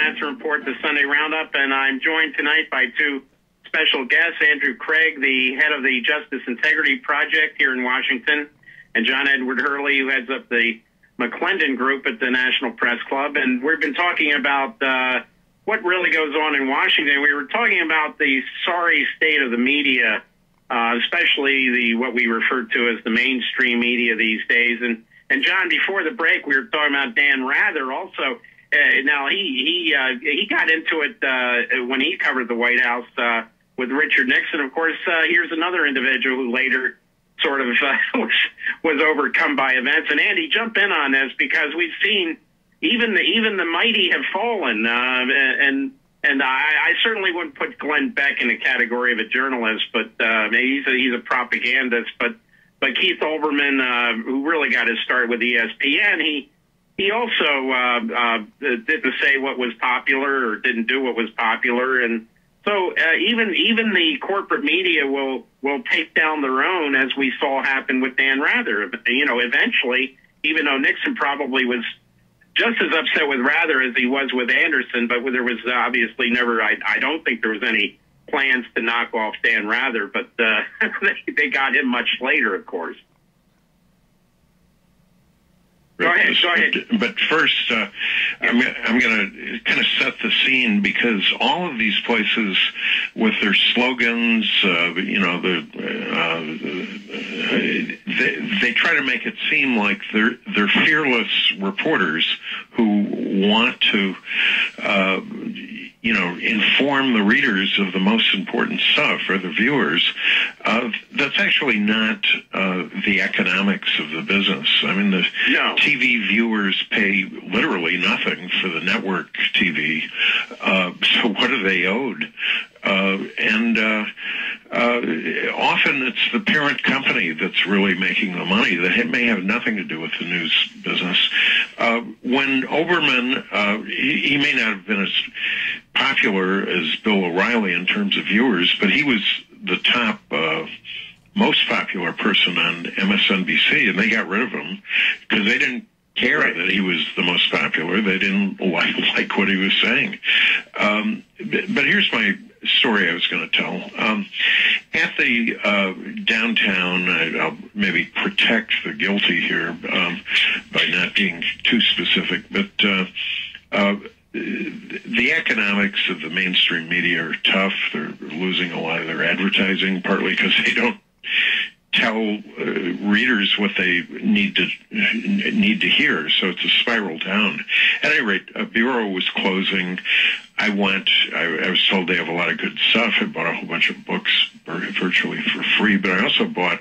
Madsen Report, the Sunday Roundup, and I'm joined tonight by two special guests, Andrew Craig, the head of the Justice Integrity Project here in Washington, and John Edward Hurley, who heads up the McClendon Group at the National Press Club. And we've been talking about what really goes on in Washington. We were talking about the sorry state of the media, especially what we refer to as the mainstream media these days. And John, before the break, we were talking about Dan Rather also. Now, he got into it when he covered the White House with Richard Nixon. Of course, here's another individual who later sort of was overcome by events. And Andy, jump in on this, because we've seen even the mighty have fallen. And I certainly wouldn't put Glenn Beck in the category of a journalist, but he's a propagandist. But Keith Olbermann, who really got his start with ESPN, he also didn't say what was popular or didn't do what was popular. And so even the corporate media will take down their own, as we saw happen with Dan Rather. You know, eventually, even though Nixon probably was just as upset with Rather as he was with Anderson, but there was obviously never, I don't think there was any plans to knock off Dan Rather, but they got him much later, of course. Go ahead. But first, I'm going to kind of set the scene, because all of these places, with their slogans, they try to make it seem like they're fearless reporters who want to, inform the readers of the most important stuff, or the viewers. That's actually not the economics of the business. I mean, the TV viewers pay literally nothing for the network TV. So what are they owed? Often it's the parent company that's really making the money. That may have nothing to do with the news business. When Olbermann, he may not have been as popular as Bill O'Reilly in terms of viewers, but he was the top most popular person on MSNBC, and they got rid of him because they didn't care that he was the most popular. They didn't like what he was saying. But here's my story I was going to tell. At the downtown, I'll maybe protect the guilty here by not being too specific, but the economics of the mainstream media are tough. They're losing a lot of their advertising, partly because they don't tell readers what they need to hear, so it's a spiral down. At any rate, a bureau was closing. I was told they have a lot of good stuff. I bought a whole bunch of books virtually for free, but I also bought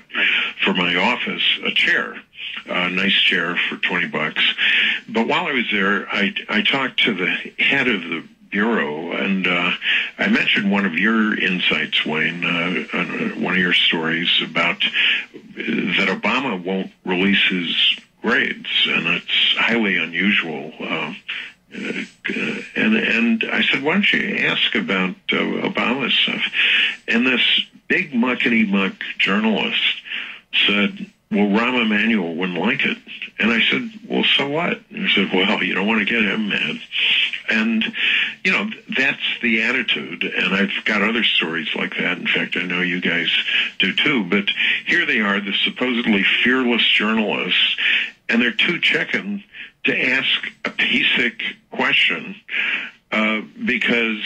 for my office a chair, a nice chair for $20. But while I was there, I talked to the head of the bureau, and I mentioned one of your insights, Wayne, on one of your stories about that Obama won't release his grades, and it's highly unusual. And I said, why don't you ask about Obama's stuff? And this big muckety-muck journalist said, well, Rahm Emanuel wouldn't like it. And I said, well, so what? And he said, well, you don't want to get him mad. And, that's the attitude. And I've got other stories like that. In fact, I know you guys do too. But here they are, the supposedly fearless journalists, and they're too chicken to ask a basic question because,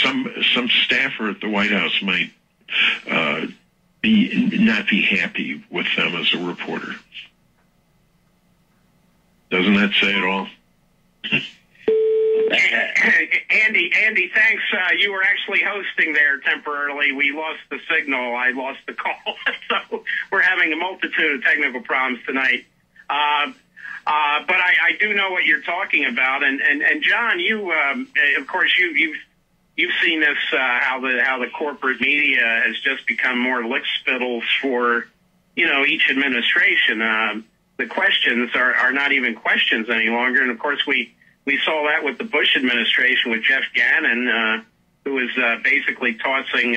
some staffer at the White House might not be happy with them as a reporter. Doesn't that say it all? Andy, thanks. You were actually hosting there temporarily. We lost the signal. I lost the call. So we're having a multitude of technical problems tonight. But I do know what you're talking about. And John, you, of course, you've seen this, how the corporate media has just become more lickspittles for, each administration. The questions are not even questions any longer. And of course, we saw that with the Bush administration with Jeff Gannon, who was basically tossing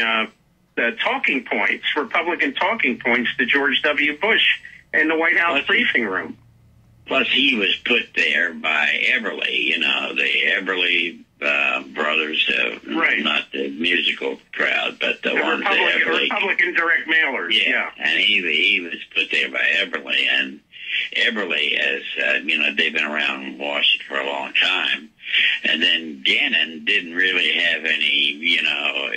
the talking points, Republican talking points, to George W. Bush in the White House briefing room. Plus, he was put there by Everly, you know, the Everly brothers, right. Not the musical crowd, but the ones Republican direct mailers. Yeah. And he was put there by Everly, and Everly has, you know, they've been around Washington for a long time. And then Gannon didn't really have any, you know,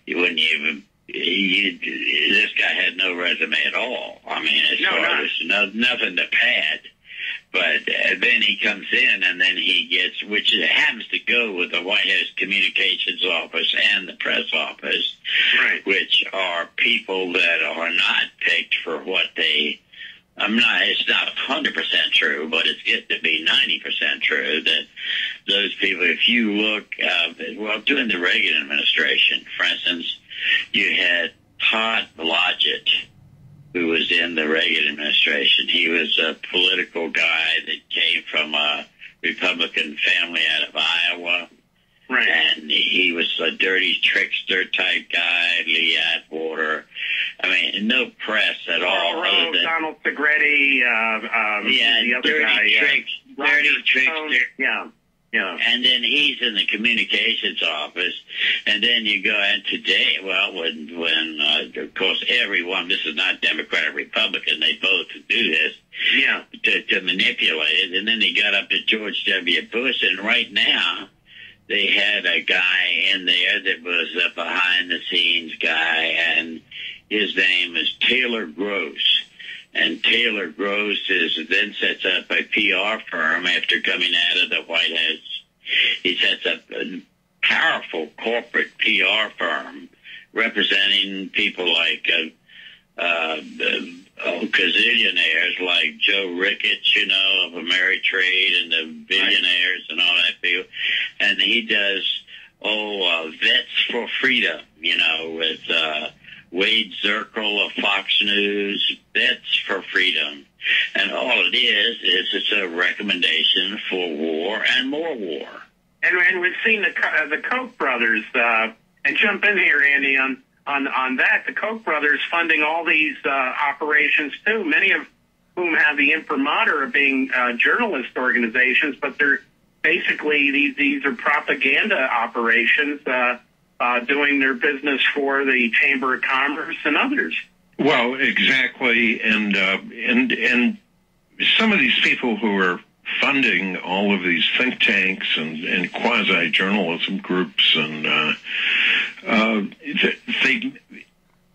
he wouldn't even. This guy had no resume at all. I mean, as far as nothing to pad. But then he comes in, and then he gets, which happens to go with the White House Communications Office and the press office, right. Which are people that are not picked for what they. It's not 100% true, but it's getting to be 90% true that those people, if you look, during the Reagan administration, for instance, you had Todd Blodgett, who was in the Reagan administration. He was a political guy that came from a Republican family out of Iowa. Right. And he was a dirty trickster type guy, Lee Atwater. I mean, no press at all. Other than Donald Segretti, the other guy. Dirty trickster. Yeah. And then he's in the communications office. And then you go, and today, well, when of course, everyone, this is not Democrat or Republican, they both do this. Yeah. To manipulate it. And then they got up to George W. Bush, and right now, they had a guy in there that was a behind-the-scenes guy, and his name is Taylor Gross. And Taylor Gross then sets up a PR firm after coming out of the White House. He sets up a powerful corporate PR firm representing people like gazillionaires like Joe Ricketts, you know, of Ameritrade and the billionaires and all that people. And he does, Vets for Freedom, you know, with Wade Zirkle of Fox News, Vets for Freedom. And all it is it's a recommendation for war and more war. And we've seen the Koch brothers, and jump in here, Andy, on that. The Koch brothers funding all these operations, too, many of whom have the imprimatur of being journalist organizations, but they're basically, these are propaganda operations doing their business for the Chamber of Commerce and others. Well, exactly, and some of these people who are funding all of these think tanks and quasi-journalism groups, and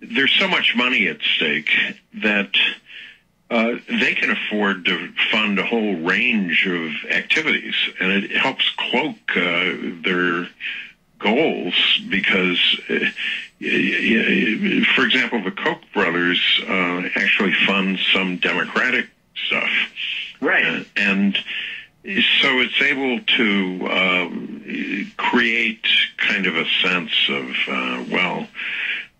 there's so much money at stake that they can afford to fund a whole range of activities, and it helps cloak their goals because, for example, the Koch brothers actually fund some Democratic stuff. Right. And so it's able to create kind of a sense of,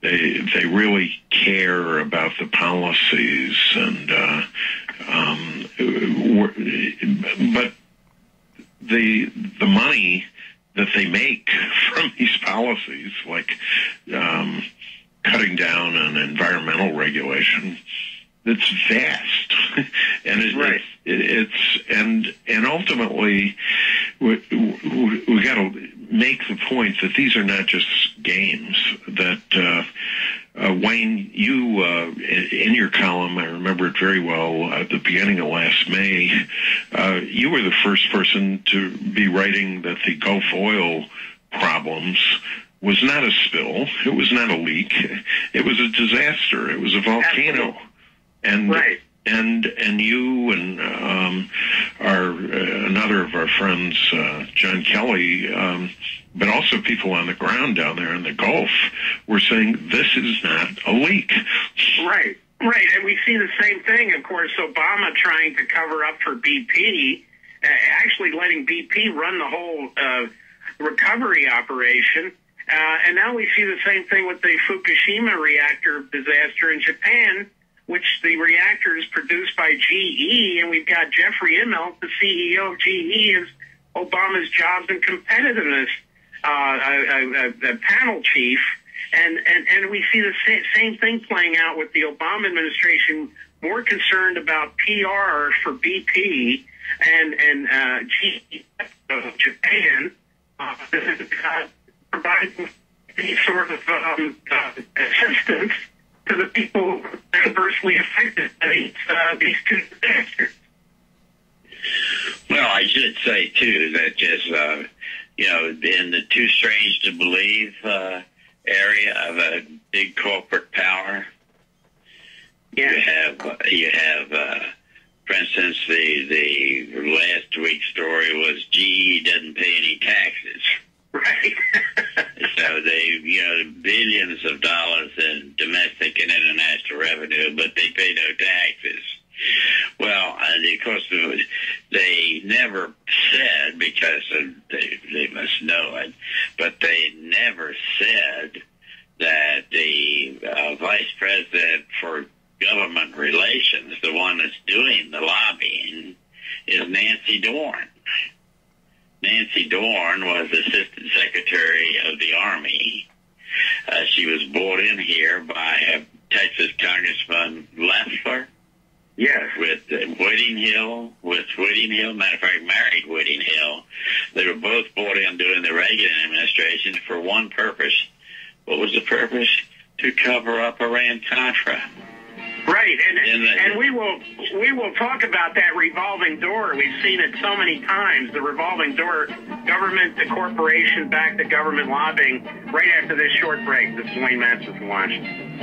they really care about the policies, and but the money that they make from these policies, like cutting down on environmental regulation, it's vast, and and ultimately we got to make the point that these are not just games. That Wayne, you in your column, I remember it very well. At the beginning of last May, you were the first person to be writing that the Gulf oil problems was not a spill. It was not a leak. It was a disaster. It was a volcano. Absolutely. And right. and you and another of our friends, John Kelly, but also people on the ground down there in the Gulf, were saying this is not a leak. Right, right. And we see the same thing, of course, Obama trying to cover up for BP, actually letting BP run the whole recovery operation. And now we see the same thing with the Fukushima reactor disaster in Japan, which the reactor is produced by GE, and we've got Jeffrey Immelt, the CEO of GE, as Obama's Jobs and Competitiveness a panel chief, And we see the same thing playing out with the Obama administration, more concerned about PR for BP and of Japan, providing any sort of assistance to the people adversely affected by these two disasters. Well, I should say, too, that just, in the too strange to believe area of a big corporate power, you have, for instance, the last week's story was GE doesn't pay any taxes. Right. So they, billions of dollars in domestic and international revenue, but they pay no taxes. Well, of course, they never said, because they must know it, but they never said that the vice president for government relations, the one that's doing the lobbying, is Nancy Dorn. Nancy Dorn was Assistant Secretary of the Army. She was brought in here by Texas Congressman Leffler. Yes. With Whitting Hill. Matter of fact, married Whitting Hill. They were both brought in during the Reagan administration for one purpose. What was the purpose? To cover up Iran-Contra. Right, and we will talk about that revolving door. We've seen it so many times, the revolving door, government to corporation, back to government lobbying, right after this short break. This is Wayne Madsen from Washington.